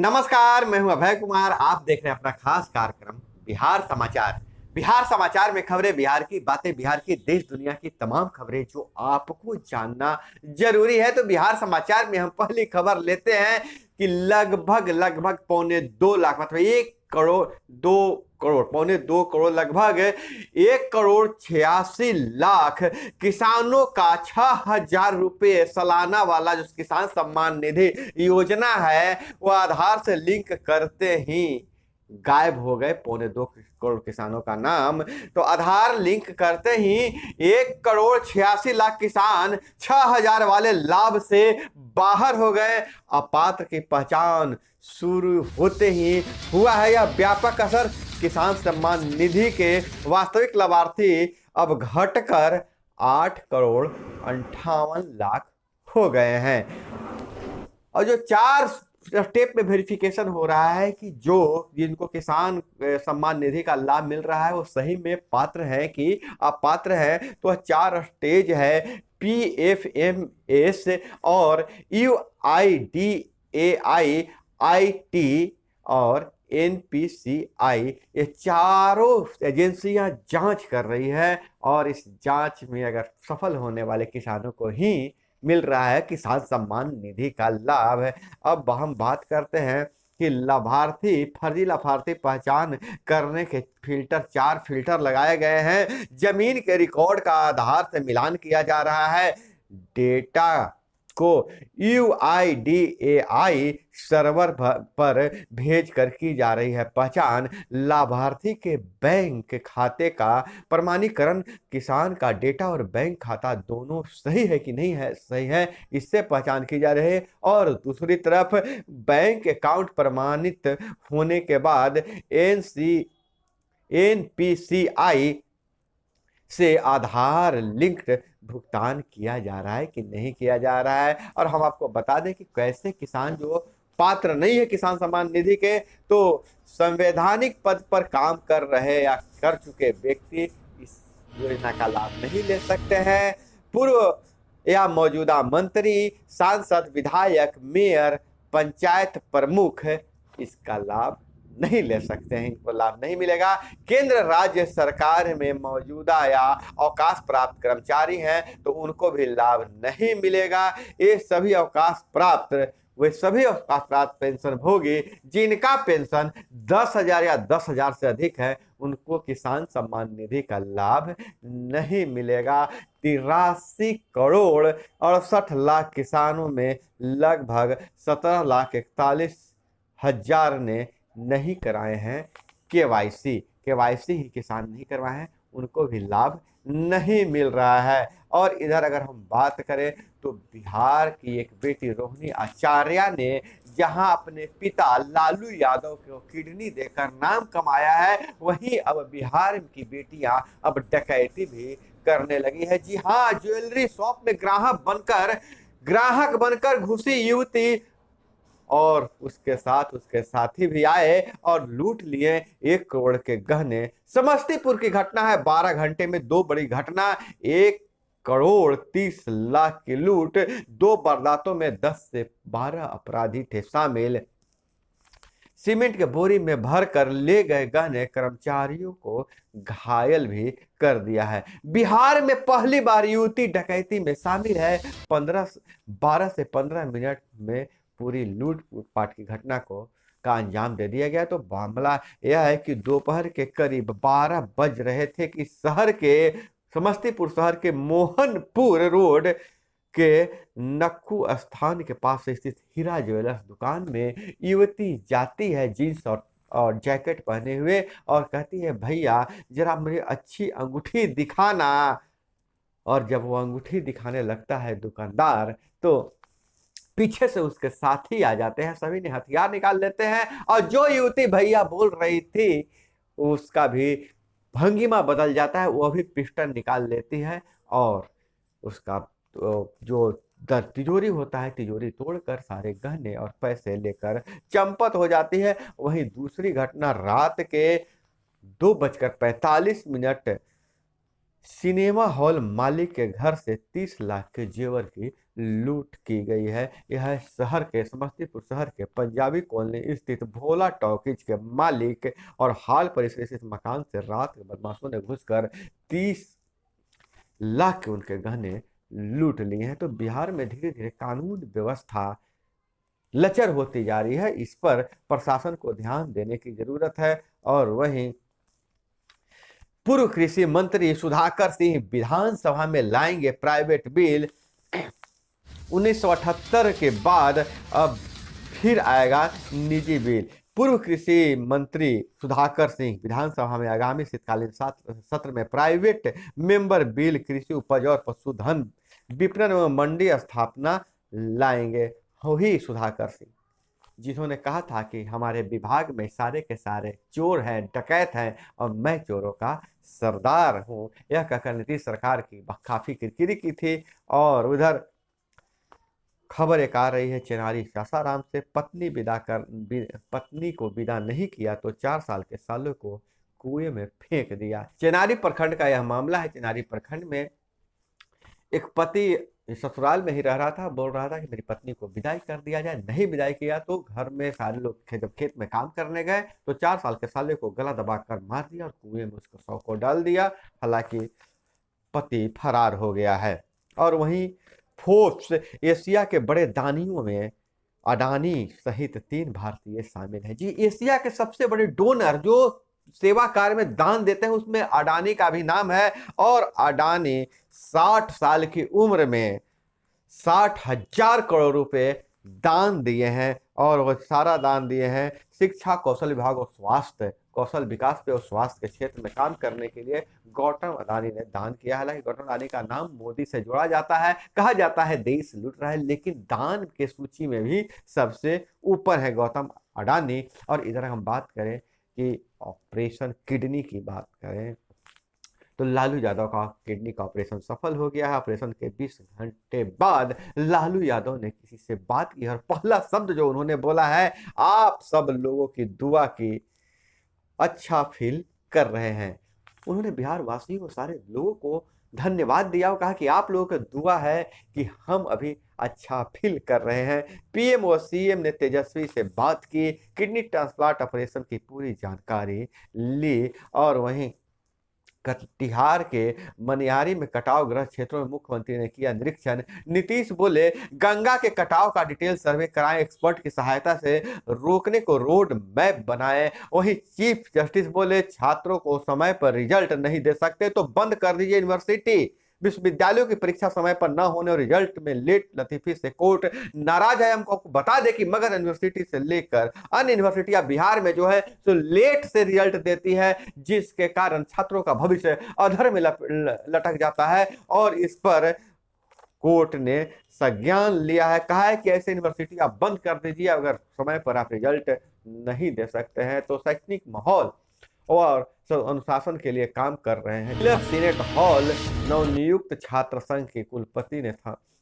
नमस्कार, मैं हूं अभय कुमार। आप देख रहे हैं अपना खास कार्यक्रम बिहार समाचार। बिहार समाचार में खबरें बिहार की, बातें बिहार की, देश दुनिया की तमाम खबरें जो आपको जानना जरूरी है। तो बिहार समाचार में हम पहली खबर लेते हैं कि लगभग लगभग 2.25 लाख, मतलब 1 करोड़ 2 करोड़, 2.25 करोड़, लगभग 1 करोड़ 86 लाख किसानों का 6,000 रुपये सालाना वाला जो किसान सम्मान निधि योजना है वो आधार से लिंक करते ही गायब हो गए। 2.25 करोड़ किसानों का नाम तो आधार लिंक करते ही 1 करोड़ 86 लाख किसान 6,000 वाले लाभ से बाहर हो गए। अपात्र की पहचान शुरू होते ही हुआ है यह व्यापक असर। किसान सम्मान निधि के वास्तविक लाभार्थी अब घटकर 8 करोड़ 58 लाख हो गए हैं। और जो 4 स्टेप में वेरिफिकेशन हो रहा है कि जो जिनको किसान सम्मान निधि का लाभ मिल रहा है वो सही में पात्र है कि अपात्र है। तो 4 स्टेज है, PFMS और UIDAI, IT और NPCI, ये चारों एजेंसियां जांच कर रही है और इस जांच में अगर सफल होने वाले किसानों को ही मिल रहा है किसान सम्मान निधि का लाभ है। अब हम बात करते हैं कि लाभार्थी, फर्जी लाभार्थी पहचान करने के फिल्टर, 4 फिल्टर लगाए गए हैं। जमीन के रिकॉर्ड का आधार से मिलान किया जा रहा है। डेटा को UIDAI सर्वर पर भेज कर की जा रही है पहचान। लाभार्थी के बैंक खाते का प्रमाणीकरण, किसान का डेटा और बैंक खाता दोनों सही है कि नहीं है, सही है, इससे पहचान की जा रही है। और दूसरी तरफ बैंक अकाउंट प्रमाणित होने के बाद NPCI से आधार लिंक्ड भुगतान किया जा रहा है कि नहीं किया जा रहा है। और हम आपको बता दें कि कैसे किसान जो पात्र नहीं है किसान सम्मान निधि के, तो संवैधानिक पद पर काम कर रहे या कर चुके व्यक्ति इस योजना का लाभ नहीं ले सकते हैं। पूर्व या मौजूदा मंत्री, सांसद, विधायक, मेयर, पंचायत प्रमुख इसका लाभ नहीं ले सकते हैं, इनको लाभ नहीं मिलेगा। केंद्र राज्य सरकार में मौजूदा या अवकाश प्राप्त कर्मचारी हैं तो उनको भी लाभ नहीं मिलेगा। ये सभी अवकाश प्राप्त, वे सभी अवकाश प्राप्त पेंशन भोगी जिनका पेंशन 10,000 या 10,000 से अधिक है, उनको किसान सम्मान निधि का लाभ नहीं मिलेगा। 83 करोड़ 68 लाख किसानों में लगभग 17,41,000 ने नहीं कराए हैं केवाईसी ही किसान नहीं करवाए हैं, उनको भी लाभ नहीं मिल रहा है। और इधर अगर हम बात करें तो बिहार की एक बेटी रोहिणी आचार्य ने जहां अपने पिता लालू यादव को किडनी देकर नाम कमाया है, वहीं अब बिहार की बेटियां अब डकैती भी करने लगी है। जी हाँ, ज्वेलरी शॉप में ग्राहक बनकर घुसी युवती और उसके साथ उसके साथी भी आए और लूट लिए 1 करोड़ के गहने। समस्तीपुर की घटना है, 12 घंटे में 2 बड़ी घटना। 1 करोड़ 30 लाख की लूट, 2 वारदातों में 10 से 12 अपराधी थे शामिल। सीमेंट के बोरी में भर कर ले गए गहने कर्मचारियों को घायल भी कर दिया है। बिहार में पहली बार युवती डकैती में शामिल है। 12 से 15 मिनट में पूरी लूटपाट की घटना का अंजाम दे दिया गया। तो मामला यह है कि दोपहर के करीब 12 बज रहे थे कि समस्तीपुर शहर के मोहनपुर रोड के नक्कू स्थान के पास स्थित हीरा ज्वेलर्स दुकान में युवती जाती है जींस और जैकेट पहने हुए और कहती है, भैया जरा मुझे अच्छी अंगूठी दिखाना। और जब वो अंगूठी दिखाने लगता है दुकानदार, तो पीछे से उसके साथी आ जाते हैं, सभी ने हथियार निकाल लेते हैं और जो युवती भैया बोल रही थी उसका भी भंगिमा बदल जाता है, वो भी पिस्टल निकाल लेती है और उसका जो तिजोरी होता है, तिजोरी तोड़कर सारे गहने और पैसे लेकर चंपत हो जाती है। वहीं दूसरी घटना रात के 2:45 सिनेमा हॉल मालिक के घर से 30 लाख के जेवर की लूट की गई है। यह समस्तीपुर शहर के पंजाबी कॉलोनी स्थित भोला टॉकीज के मालिक और हाल परिसर स्थित मकान से रात के बदमाशों ने घुसकर 30 लाख के उनके गहने लूट लिए हैं। तो बिहार में धीरे धीरे कानून व्यवस्था लचर होती जा रही है, इस पर प्रशासन को ध्यान देने की जरूरत है। और वहीं पूर्व कृषि मंत्री सुधाकर सिंह विधानसभा में लाएंगे प्राइवेट बिल। 1978 के बाद अब फिर आएगा निजी बिल। पूर्व कृषि मंत्री सुधाकर सिंह विधानसभा में आगामी शीतकालीन सत्र में प्राइवेट मेंबर बिल कृषि उपज और पशुधन विपणन एवं मंडी स्थापना लाएंगे। वही सुधाकर सिंह जिन्होंने कहा था कि हमारे विभाग में सारे के सारे चोर हैं, डकैत हैं और मैं चोरों का सरदार हूं, यह कहकर नीतीश सरकार की काफी किरकिरी की थी। और उधर खबर एक आ रही है, चेनारी सासाराम से पत्नी को विदा नहीं किया तो 4 साल के सालों को कुएं में फेंक दिया। चेनारी प्रखंड का यह मामला है। चेनारी प्रखंड में एक पति ससुराल में ही रह रहा था, बोल रहा था कि मेरी पत्नी को विदाई कर दिया जाए। नहीं विदाई किया तो घर में सारे लोग जब खेत में काम करने गए तो 4 साल के साले को गला दबाकर मार दिया और कुएं में उसको शव को डाल दिया। हालांकि पति फरार हो गया है। और वहीं फोर्ब्स एशिया के बड़े दानियों में अडानी सहित 3 भारतीय शामिल हैं। जी, एशिया के सबसे बड़े डोनर जो सेवा कार्य में दान देते हैं उसमें अडानी का भी नाम है। और अडानी 60 साल की उम्र में 60,000 करोड़ रुपए दान दिए हैं। और वो सारा दान दिए हैं शिक्षा, कौशल विभाग और स्वास्थ्य, कौशल विकास पे और स्वास्थ्य के क्षेत्र में काम करने के लिए गौतम अडानी ने दान किया। हालांकि गौतम अडानी का नाम मोदी से जोड़ा जाता है, कहा जाता है देश लूट रहा है, लेकिन दान के सूची में भी सबसे ऊपर है गौतम अडानी। और इधर हम बात करें कि ऑपरेशन किडनी की बात करें तो लालू यादव का किडनी का ऑपरेशन सफल हो गया है। ऑपरेशन के 20 घंटे बाद लालू यादव ने किसी से बात की और पहला शब्द जो उन्होंने बोला है, आप सब लोगों की दुआ की अच्छा फील कर रहे हैं। उन्होंने बिहार वासियों को, सारे लोगों को धन्यवाद दिया और कहा कि आप लोगों की दुआ है कि हम अभी अच्छा फील कर रहे हैं। पीएम और सीएम ने तेजस्वी से बात की, किडनी ट्रांसप्लांट ऑपरेशन की पूरी जानकारी ली। और वहीं कटिहार के मनिहारी में कटाव ग्रस्त क्षेत्रों में मुख्यमंत्री ने किया निरीक्षण। नीतीश बोले गंगा के कटाव का डिटेल सर्वे कराएं, एक्सपर्ट की सहायता से रोकने को रोड मैप बनाएं। वहीं चीफ जस्टिस बोले छात्रों को समय पर रिजल्ट नहीं दे सकते तो बंद कर दीजिए यूनिवर्सिटी। विश्वविद्यालयों की परीक्षा समय पर न होने और रिजल्ट में लेट लतीफी से कोर्ट नाराज है। हमको बता दे कि मगध यूनिवर्सिटी से लेकर अन्य यूनिवर्सिटियां बिहार में जो है तो लेट से रिजल्ट देती है, जिसके कारण छात्रों का भविष्य अधर में लटक जाता है। और इस पर कोर्ट ने संज्ञान लिया है, कहा है कि ऐसे यूनिवर्सिटी आप बंद कर दीजिए अगर समय पर आप रिजल्ट नहीं दे सकते हैं। तो शैक्षणिक माहौल और अनुशासन के लिए काम कर रहे हैं। सीनेट हॉल नवनियुक्त छात्र संघ के कुलपति ने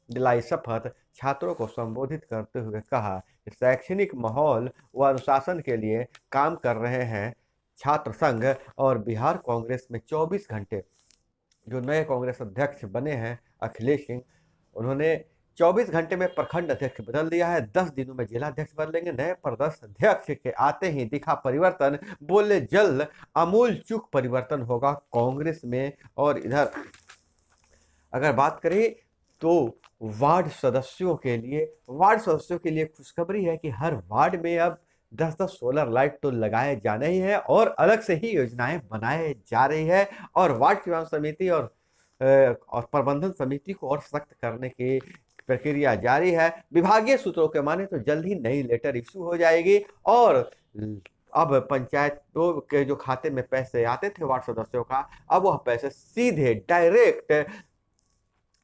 दिलाई शपथ। छात्रों को संबोधित करते हुए कहा कि शैक्षणिक माहौल व अनुशासन के लिए काम कर रहे हैं छात्र संघ। और बिहार कांग्रेस में 24 घंटे जो नए कांग्रेस अध्यक्ष बने हैं अखिलेश सिंह, उन्होंने 24 घंटे में प्रखंड अध्यक्ष बदल दिया है। 10 दिनों में जिला अध्यक्ष बदलेंगे। नए प्रदेश अध्यक्ष के आते ही दिखा परिवर्तन, बोले जल्द आमूल चूक परिवर्तन होगा कांग्रेस में। और इधर अगर बात करें तो वार्ड सदस्यों के लिए खुशखबरी है कि हर वार्ड में अब 10-10 सोलर लाइट तो लगाए जाने ही है और अलग से ही योजनाएं बनाए जा रही है। और वार्ड चुनाव समिति और प्रबंधन समिति को और सख्त करने की प्रक्रिया जारी है। विभागीय सूत्रों के माने तो जल्द ही नई लेटर इशू हो जाएगी। और अब पंचायतों के जो खाते में पैसे आते थे वार्ड सदस्यों का, अब वह पैसे सीधे डायरेक्ट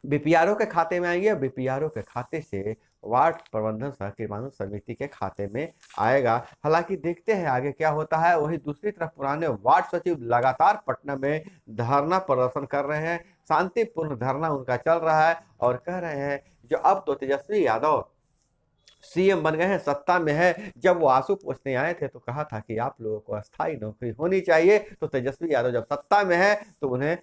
बीपीआरओ के खाते में आएंगे। बीपीआरओ के खाते से वार्ड प्रबंधन सह क्रियान्वयन समिति के खाते में आएगा। हालांकि देखते हैं आगे क्या होता है। वहीं दूसरी तरफ पुराने वार्ड सचिव लगातार पटना में धरना प्रदर्शन कर रहे हैं। शांतिपूर्ण धरना उनका चल रहा है और कह रहे हैं जो अब तो तेजस्वी यादव सीएम बन गए हैं, सत्ता में है। जब वो आंसू पोंछने आए थे तो कहा था कि आप लोगों को अस्थायी नौकरी होनी चाहिए। तो तेजस्वी यादव जब सत्ता में है तो उन्हें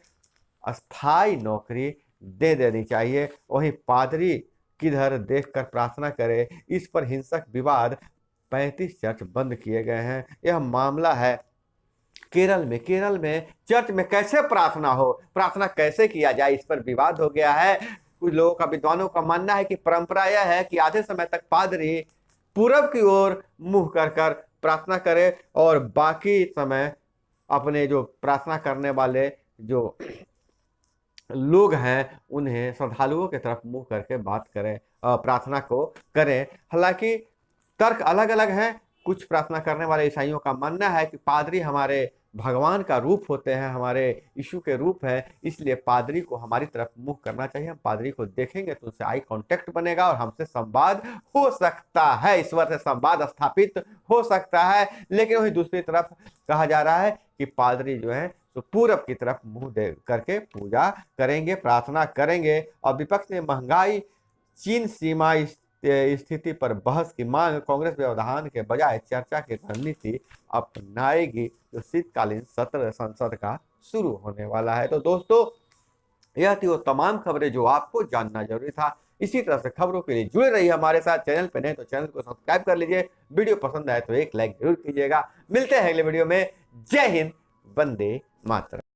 अस्थाई नौकरी दे देनी चाहिए। वहीं पादरी किधर देखकर प्रार्थना करे, इस पर हिंसक विवाद, 35 चर्च बंद किए गए हैं। यह मामला है केरल में। केरल में चर्च में कैसे प्रार्थना हो, प्रार्थना कैसे किया जाए, इस पर विवाद हो गया है। कुछ लोगों का, विद्वानों का मानना है कि परंपरा यह है कि आधे समय तक पादरी पूरब की ओर मुंह कर कर प्रार्थना करे और बाकी समय अपने जो प्रार्थना करने वाले जो लोग हैं उन्हें, श्रद्धालुओं की तरफ मुंह करके बात करें, प्रार्थना को करें। हालांकि तर्क अलग अलग हैं। कुछ प्रार्थना करने वाले ईसाइयों का मानना है कि पादरी हमारे भगवान का रूप होते हैं, हमारे यीशु के रूप है, इसलिए पादरी को हमारी तरफ मुंह करना चाहिए। हम पादरी को देखेंगे तो उससे आई कांटेक्ट बनेगा और हमसे संवाद हो सकता है, ईश्वर से संवाद स्थापित हो सकता है। लेकिन वही दूसरी तरफ कहा जा रहा है कि पादरी जो है तो पूरब की तरफ मुंह दे करके पूजा करेंगे, प्रार्थना करेंगे। और विपक्ष ने महंगाई, चीन सीमा स्थिति पर बहस की मांग, कांग्रेस व्यवधान के बजाय चर्चा की रणनीति अपनाएगी जो शीतकालीन सत्र संसद का शुरू होने वाला है। तो दोस्तों, यह थी वो तमाम खबरें जो आपको जानना जरूरी था। इसी तरह से खबरों के लिए जुड़े रहिए हमारे साथ। चैनल पे नए तो चैनल को सब्सक्राइब कर लीजिए, वीडियो पसंद आए तो एक लाइक जरूर कीजिएगा। मिलते हैं अगले वीडियो में। जय हिंद, वंदे मातरम।